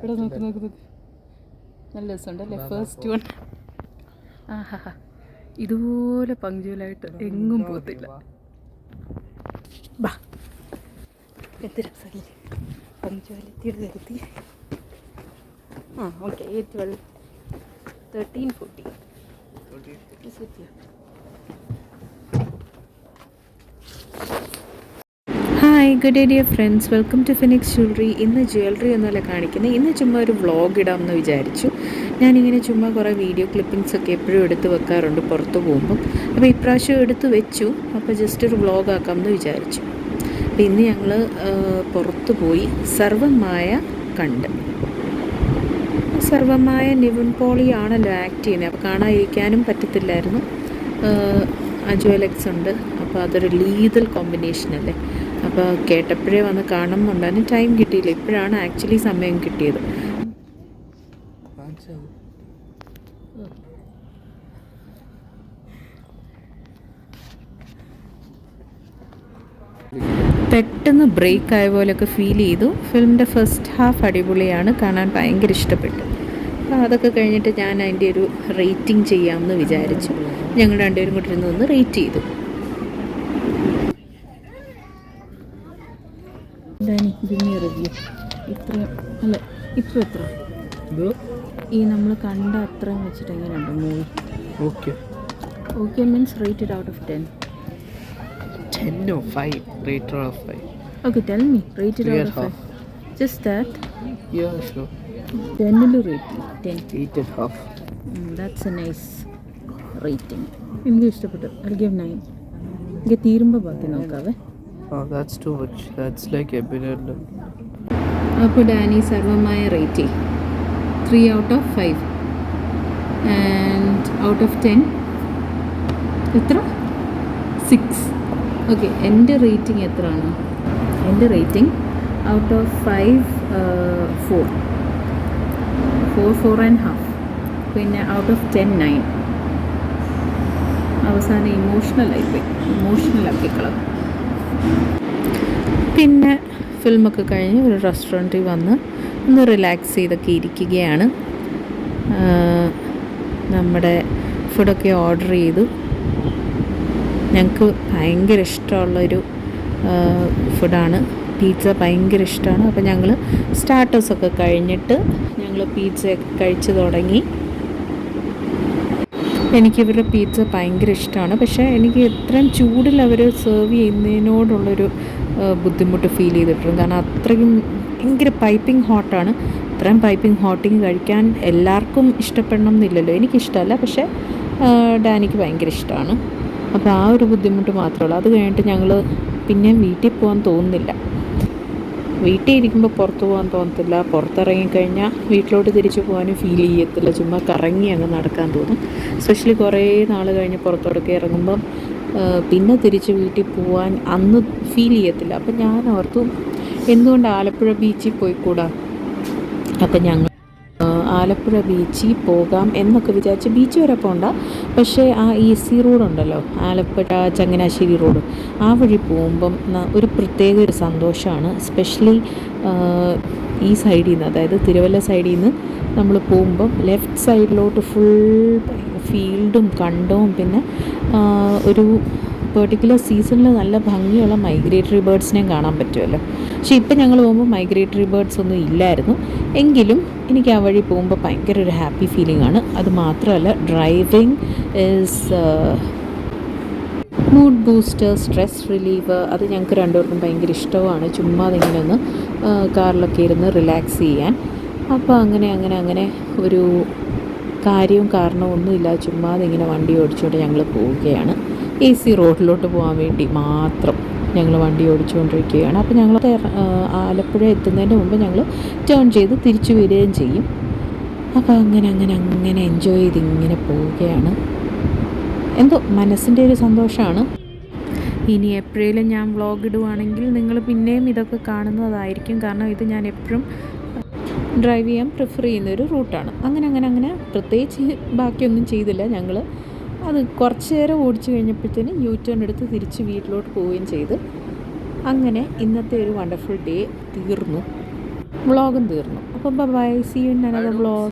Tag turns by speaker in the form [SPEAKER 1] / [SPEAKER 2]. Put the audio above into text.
[SPEAKER 1] ഇവിടെ നോക്ക് നോക്ക് നോക്ക്, നല്ല രസമുണ്ടല്ലേ ഫസ്റ്റ് വൺ. ആഹാ, ഇതുപോലെ പങ്ക്ച്വലായിട്ട് എങ്ങും പോകത്തില്ല. ബാ, എന്ത് രസമല്ലേ പങ്ക്ച്വാലിറ്റിയുടെ കാര്യത്തിൽ. Okay, 12, 13, 14. Hi, good day dear friends, welcome to Phoenix jewellery. ഇന്ന് ജ്വല്ലറി ഒന്നുമല്ല കാണിക്കുന്നത്, ഇന്ന് ചുമ്മാ ഒരു വ്ളോഗ് ഇടാമെന്ന് വിചാരിച്ചു. ഞാനിങ്ങനെ ചുമ്മാ കുറേ വീഡിയോ ക്ലിപ്പിങ്സ് ഒക്കെ എപ്പോഴും എടുത്ത് വെക്കാറുണ്ട് പുറത്ത് പോകുമ്പം. അപ്പോൾ ഇപ്രാവശ്യം എടുത്ത് വെച്ചു, അപ്പോൾ ജസ്റ്റ് ഒരു വ്ളോഗ് ആക്കാമെന്ന് വിചാരിച്ചു. അപ്പോൾ ഇന്ന് ഞങ്ങൾ പുറത്ത് പോയി സർവമായ കണ്ട്. സർവമായ നിവിൻ പോളി ആണല്ലോ ആക്ട് ചെയ്യുന്നത്, അപ്പോൾ കാണാതിരിക്കാനും പറ്റത്തില്ലായിരുന്നു. അജുവലക്സ് ഉണ്ട്, അപ്പോൾ അതൊരു ലീതൽ കോമ്പിനേഷൻ അല്ലേ. അപ്പോൾ കേട്ടപ്പോഴേ വന്ന് കാണുന്നുണ്ടായിരുന്നു, ടൈം കിട്ടിയില്ല. ഇപ്പോഴാണ് ആക്ച്വലി സമയം കിട്ടിയത്. പെട്ടെന്ന് ബ്രേക്ക് ആയ പോലെയൊക്കെ ഫീൽ ചെയ്തു. ഫിലിമിൻ്റെ ഫസ്റ്റ് ഹാഫ് അടിപൊളിയാണ്, കാണാൻ ഭയങ്കര ഇഷ്ടപ്പെട്ടു. അപ്പോൾ അതൊക്കെ കഴിഞ്ഞിട്ട് ഞാൻ അതിൻ്റെ ഒരു റേറ്റിംഗ് ചെയ്യാമെന്ന് വിചാരിച്ചു. ഞങ്ങൾ രണ്ടുപേരും കൂടി ഇരുന്ന് ഒന്ന് റേറ്റ് ചെയ്തു. റിവ്യൂ ഇത്രയും അല്ല, ഇപ്പോൾ എത്ര ഈ നമ്മൾ കണ്ട അത്രയും വെച്ചിട്ട് എങ്ങനെയുണ്ട് movie? Okay means rated out of 10.
[SPEAKER 2] 10 or 5? Rated out of 5.
[SPEAKER 1] Okay, tell me. Rated out of 5. Just that?
[SPEAKER 2] Yeah, sure.
[SPEAKER 1] 10 will rate 10.
[SPEAKER 2] Rated half.
[SPEAKER 1] That's a nice rating. എനിക്ക് ഇഷ്ടപ്പെട്ടു. I'll give 9. എനിക്ക് തീരുമ്പോൾ ബാക്കി നോക്കാവേ.
[SPEAKER 2] Oh, that's too much. That's like a billion.
[SPEAKER 1] അപ്പോൾ Dani സർവമായ rate 3 out of 5. And out of 10 എത്ര? 6. Okay, എൻ്റെ rating എത്രയാണ്? എൻ്റെ റേറ്റിംഗ് ഔട്ട് ഓഫ് 5 4.5. പിന്നെ ഔട്ട് ഓഫ് 10 9. അവസാനം ഇമോഷണൽ ആക്കിക്കളാം. പിന്നെ ഫിലിമൊക്കെ കഴിഞ്ഞ് ഒരു റെസ്റ്റോറൻറ്റിൽ വന്ന് ഒന്ന് റിലാക്സ് ചെയ്തൊക്കെ ഇരിക്കുകയാണ്. നമ്മുടെ ഫുഡൊക്കെ ഓർഡർ ചെയ്തു. ഞങ്ങൾക്ക് ഭയങ്കര ഇഷ്ടമുള്ളൊരു ഫുഡാണ്, പിസ്സ ഭയങ്കര ഇഷ്ടമാണ്. അപ്പോൾ ഞങ്ങൾ സ്റ്റാർട്ടേഴ്സൊക്കെ കഴിഞ്ഞിട്ട് ഞങ്ങൾ പിസ്സയൊക്കെ കഴിച്ച് തുടങ്ങി. എനിക്കിവരുടെ പിസ്സ ഭയങ്കര ഇഷ്ടമാണ്, പക്ഷേ എനിക്ക് എത്രയും ചൂടിൽ അവർ സെർവ് ചെയ്യുന്നതിനോടുള്ളൊരു ബുദ്ധിമുട്ട് ഫീൽ ചെയ്തിട്ടുണ്ട്. കാരണം അത്രയും ഭയങ്കര പൈപ്പിംഗ് ഹോട്ടാണ്. അത്രയും പൈപ്പിംഗ് ഹോട്ടിങ് കഴിക്കാൻ എല്ലാവർക്കും ഇഷ്ടപ്പെടണം എന്നില്ലല്ലോ. എനിക്കിഷ്ടമല്ല, പക്ഷേ ഡാനിക്ക് ഭയങ്കര ഇഷ്ടമാണ്. അപ്പോൾ ആ ഒരു ബുദ്ധിമുട്ട് മാത്രമേ ഉള്ളൂ. അത് കഴിഞ്ഞിട്ട് ഞങ്ങൾ പിന്നെയും വീട്ടിൽ പോകാൻ തോന്നുന്നില്ല. വീട്ടിൽ ഇരിക്കുമ്പോൾ പുറത്ത് പോകാൻ തോന്നത്തില്ല. പുറത്തിറങ്ങിക്കഴിഞ്ഞാൽ വീട്ടിലോട്ട് തിരിച്ചു പോകാനും ഫീൽ ചെയ്യത്തില്ല. ചുമ്മാ കറങ്ങി അങ്ങ് നടക്കാൻ തോന്നും. എസ്പെഷ്യലി കുറേ നാൾ കഴിഞ്ഞ് പുറത്തോടൊക്കെ ഇറങ്ങുമ്പം പിന്നെ തിരിച്ച് വീട്ടിൽ പോകാൻ അന്ന് ഫീൽ ചെയ്യത്തില്ല. അപ്പം ഞാൻ ഓർത്തു എന്തുകൊണ്ട് ആലപ്പുഴ ബീച്ചിൽ പോയിക്കൂടാ. അപ്പം ഞങ്ങൾ ആലപ്പുഴ ബീച്ചിൽ പോകാം എന്നൊക്കെ വിചാരിച്ച് ബീച്ച് വരെ പോകണ്ട, പക്ഷേ ആ ഈസി റോഡുണ്ടല്ലോ, ആലപ്പുഴ ചങ്ങനാശ്ശേരി റോഡ്, ആ വഴി പോകുമ്പം ഒരു പ്രത്യേക ഒരു സന്തോഷമാണ്. എസ്പെഷ്യലി ഈ സൈഡിൽ നിന്ന്, അതായത് തിരുവല്ല സൈഡിൽ നിന്ന് നമ്മൾ പോകുമ്പം ലെഫ്റ്റ് സൈഡിലോട്ട് ഫുൾ ഫീൽഡും കണ്ടവും പിന്നെ ഒരു പെർട്ടിക്കുലർ സീസണിൽ നല്ല ഭംഗിയുള്ള മൈഗ്രേറ്ററി ബേർഡ്സിനെയും കാണാൻ പറ്റുമല്ലോ. പക്ഷേ ഇപ്പം ഞങ്ങൾ പോകുമ്പോൾ മൈഗ്രേറ്ററി ബേർഡ്സ് ഒന്നും ഇല്ലായിരുന്നു. എങ്കിലും എനിക്ക് ആ വഴി പോകുമ്പോൾ ഭയങ്കര ഒരു ഹാപ്പി ഫീലിംഗ് ആണ്. അത് മാത്രമല്ല, driving is mood booster, stress relieve. അത് ഞങ്ങൾക്ക് രണ്ടുപേർക്കും ഭയങ്കര ഇഷ്ടവുമാണ്. ചുമ്മാ അതിങ്ങനെ ഒന്ന് കാറിലൊക്കെ ഇരുന്ന് റിലാക്സ് ചെയ്യാൻ. അപ്പോൾ അങ്ങനെ ഒരു കാര്യവും കാരണവും ഒന്നുമില്ല, ചുമ്മാ അതിങ്ങനെ വണ്ടി ഓടിച്ചുകൊണ്ട് ഞങ്ങൾ പോവുകയാണ്. ഈസി റോഡിലോട്ട് പോകാൻ വേണ്ടി മാത്രം ഞങ്ങൾ വണ്ടി ഓടിച്ചുകൊണ്ടിരിക്കുകയാണ്. അപ്പോൾ ഞങ്ങൾ ആലപ്പുഴ എത്തുന്നതിന് മുമ്പ് ഞങ്ങൾ ടേൺ ചെയ്ത് തിരിച്ചു വരികയും ചെയ്യും. അപ്പോൾ അങ്ങനെ എൻജോയ് ചെയ്ത് ഇങ്ങനെ പോവുകയാണ്. എന്തോ മനസ്സിൻ്റെ ഒരു സന്തോഷമാണ്. ഇനി എപ്പോഴേലും ഞാൻ വ്ളോഗ് ഇടുവാണെങ്കിൽ നിങ്ങൾ പിന്നെയും ഇതൊക്കെ കാണുന്നതായിരിക്കും. കാരണം ഇത് ഞാൻ എപ്പോഴും ഡ്രൈവ് ചെയ്യാൻ പ്രിഫർ ചെയ്യുന്നൊരു റൂട്ടാണ്. അങ്ങനെ പ്രത്യേകിച്ച് ബാക്കിയൊന്നും ചെയ്തില്ല. ഞങ്ങൾ അത് കുറച്ച് നേരം ഓടിച്ചു കഴിഞ്ഞപ്പോഴത്തേന് യൂ ടേൺ എടുത്ത് തിരിച്ച് വീട്ടിലോട്ട് പോവുകയും ചെയ്ത്. അങ്ങനെ ഇന്നത്തെ ഒരു വണ്ടർഫുൾ ഡേ തീർന്നു, വ്ളോഗും തീർന്നു. അപ്പോൾ bye, see you in another vlog.